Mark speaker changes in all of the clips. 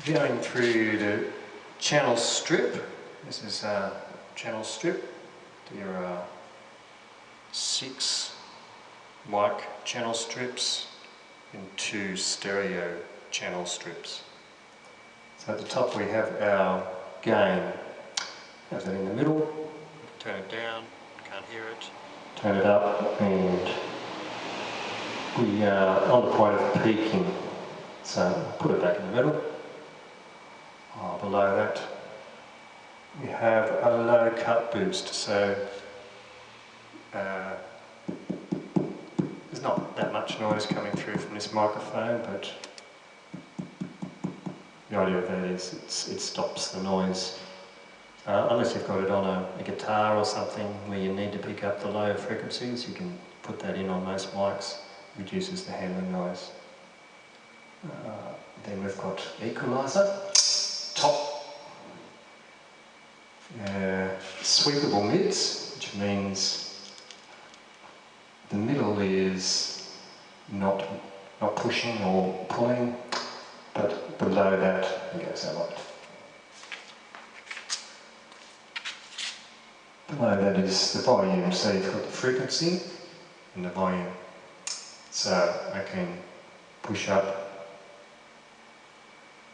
Speaker 1: Going through the channel strip. This is a channel strip. There are 6 mic channel strips and 2 stereo channel strips. So at the top we have our gain. Have that in the middle. Turn it down, can't hear it. Turn it up, and we are on the point of peaking. So put it back in the middle. Below that we have a low cut boost, so there's not that much noise coming through from this microphone, but the idea of that is it stops the noise. Unless you've got it on a guitar or something where you need to pick up the low frequencies, you can put that in on most mics, reduces the handling noise. Then we've got equalizer, top, sweepable mids, which means the middle is not pushing or pulling, but below that it goes a lot. Below that is the volume, so you've got the frequency and the volume. So I can push up.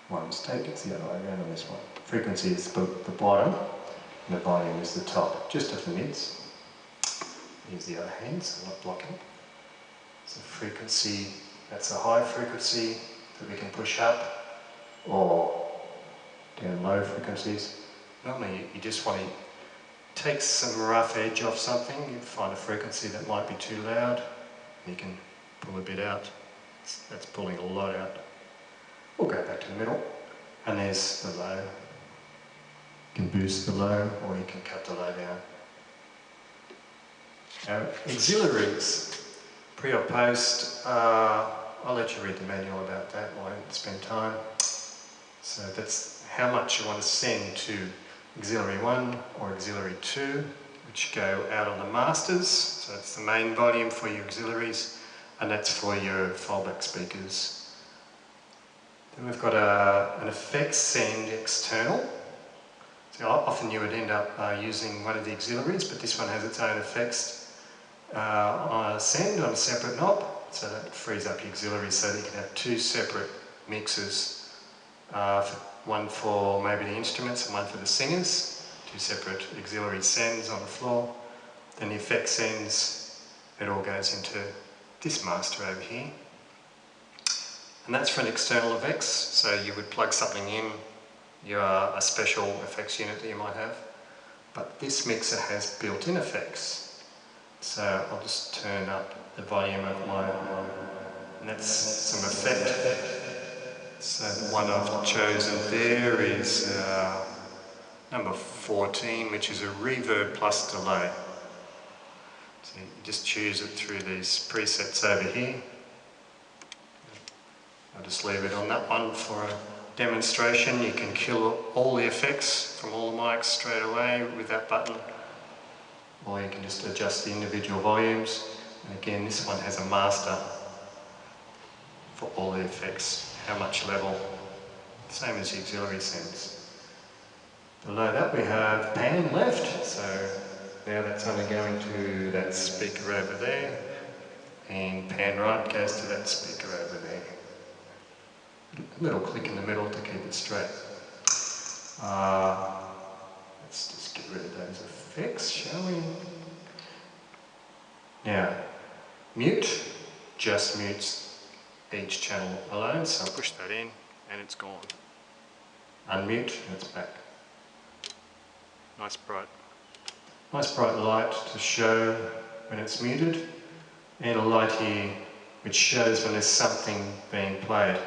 Speaker 1: One mistake, it's the other way around on this one. Frequency is the bottom and the volume is the top, just at the mids. Use the other hand, so I'm not blocking. So frequency, that's a high frequency that we can push up, or down low frequencies. Normally you just want to take some rough edge off something. You find a frequency that might be too loud, and you can pull a bit out. That's pulling a lot out. We'll go back to the middle, and there's the low. You can boost the low, or you can cut the low down. Now, auxiliaries, pre or post, I'll let you read the manual about that, I won't spend time. So that's how much you want to send to auxiliary 1 or auxiliary 2, which go out on the masters. So that's the main volume for your auxiliaries, and that's for your fallback speakers. Then we've got an effects send external. So often you would end up using one of the auxiliaries, but this one has its own effects on a send on a separate knob, so that frees up your auxiliaries so that you can have 2 separate mixes, one for maybe the instruments and one for the singers, 2 separate auxiliary sends on the floor. Then the effects sends, it all goes into this master over here. And that's for an external effects, so you would plug something in, a special effects unit that you might have. But this mixer has built-in effects. So I'll just turn up the volume of my, and that's some effect. So the one I've chosen there is number 14, which is a reverb plus delay. So you just choose it through these presets over here. I'll just leave it on that one for a demonstration. You can kill all the effects from all the mics straight away with that button, or you can just adjust the individual volumes. And again, this one has a master for all the effects, how much level, same as the auxiliary sends. Below that we have pan left, so now that's only going to that speaker over there, and pan right goes to that speaker over there. A little click in the middle to keep it straight. Let's just get rid of those effects, shall we? Now, mute just mutes each channel alone, so I'll push that in and it's gone. Unmute and it's back. Nice bright light to show when it's muted, and a light here which shows when there's something being played.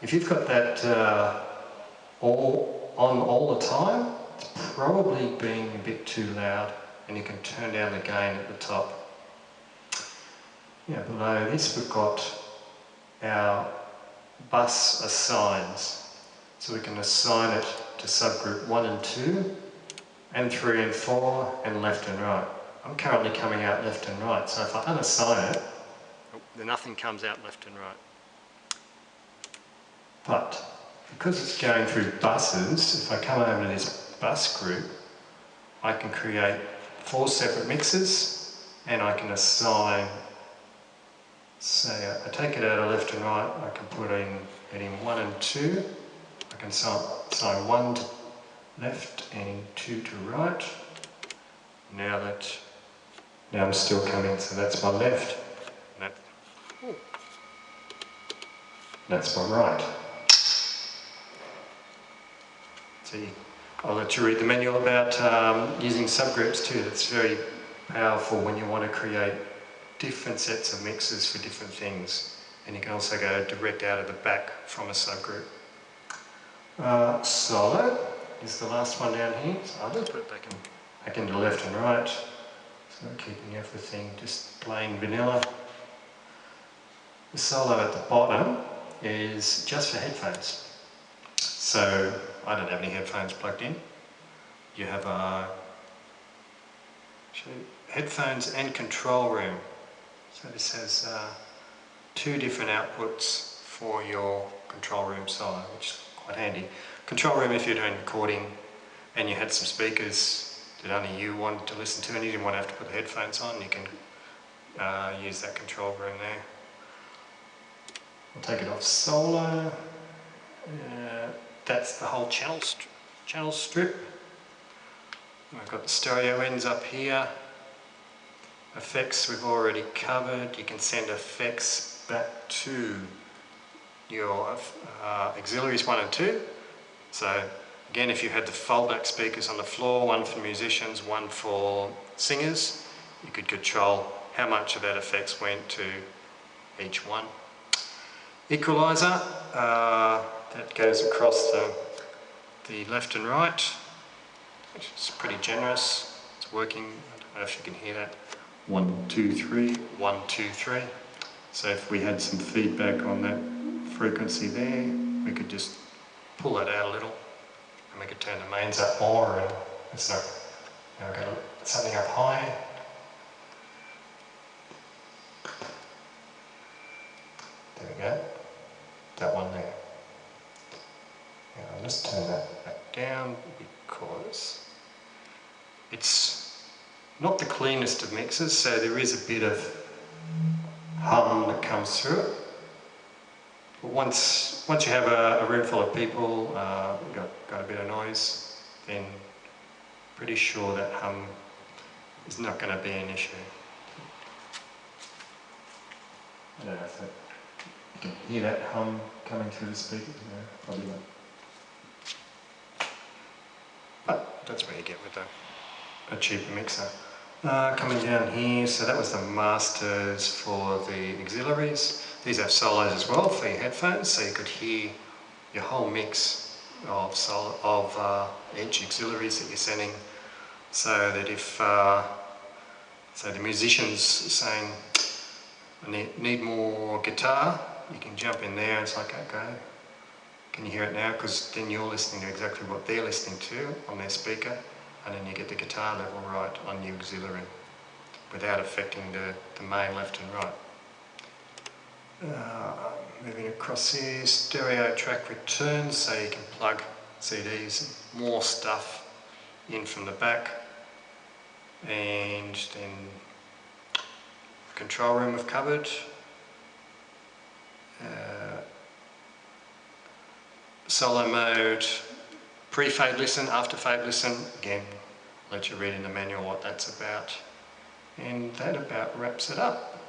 Speaker 1: If you've got that all the time, it's probably being a bit too loud, and you can turn down the gain at the top. Yeah, below this we've got our bus assigns. So we can assign it to subgroup 1 and 2, and 3 and 4, and left and right. I'm currently coming out left and right, so if I unassign it, then nothing comes out left and right. But because it's going through buses, if I come over to this bus group, I can create 4 separate mixes, and I can assign, say, I take it out of left and right, I can put in 1 and 2, I can assign 1 to left and 2 to right. Now I'm still coming, so that's my left, that's my right. See, I'll let you read the manual about using subgroups too. That's very powerful when you want to create different sets of mixes for different things. And you can also go direct out of the back from a subgroup. Solo is the last one down here. So I'll just put it back into left and right. So keeping everything just plain vanilla. The solo at the bottom is just for headphones. So I don't have any headphones plugged in. You have headphones and control room. So this has 2 different outputs for your control room solo, which is quite handy. Control room if you're doing recording and you had some speakers that only you wanted to listen to and you didn't want to have to put the headphones on, you can use that control room there. I'll take it off solo. That's the whole channel strip. I've got the stereo ends up here. Effects we've already covered. You can send effects back to your auxiliaries 1 and 2. So again, if you had the fold-back speakers on the floor, 1 for musicians, 1 for singers, you could control how much of that effects went to each one. Equalizer, that goes across the left and right, which is pretty generous. It's working. I don't know if you can hear that. 1, 2, 3, 1, 2, 3. So if we had some feedback on that frequency there, we could just pull that out a little, and we could turn the mains up more, and it's not. Now we've got something up high. There we go. That one there. Now I'll just turn that back down because it's not the cleanest of mixes, so there is a bit of hum that comes through it. But once you have a room full of people, got a bit of noise, then pretty sure that hum is not going to be an issue. I don't know if you can hear that hum coming through the speakers. No, probably not. But that's what you get with a cheaper mixer. Coming down here, so that was the masters for the auxiliaries. These have solos as well for your headphones, so you could hear your whole mix of each auxiliaries that you're sending, so that if so the musician's saying, I need more guitar, you can jump in there and it's like, okay, can you hear it now? Because then you're listening to exactly what they're listening to on their speaker, and then you get the guitar level right on the auxiliary without affecting the main left and right. Moving across here, stereo track returns, so you can plug CDs, more stuff in from the back, and then control room we've covered. Solo mode, pre-fade listen, after fade listen, again, let you read in the manual what that's about. And that about wraps it up.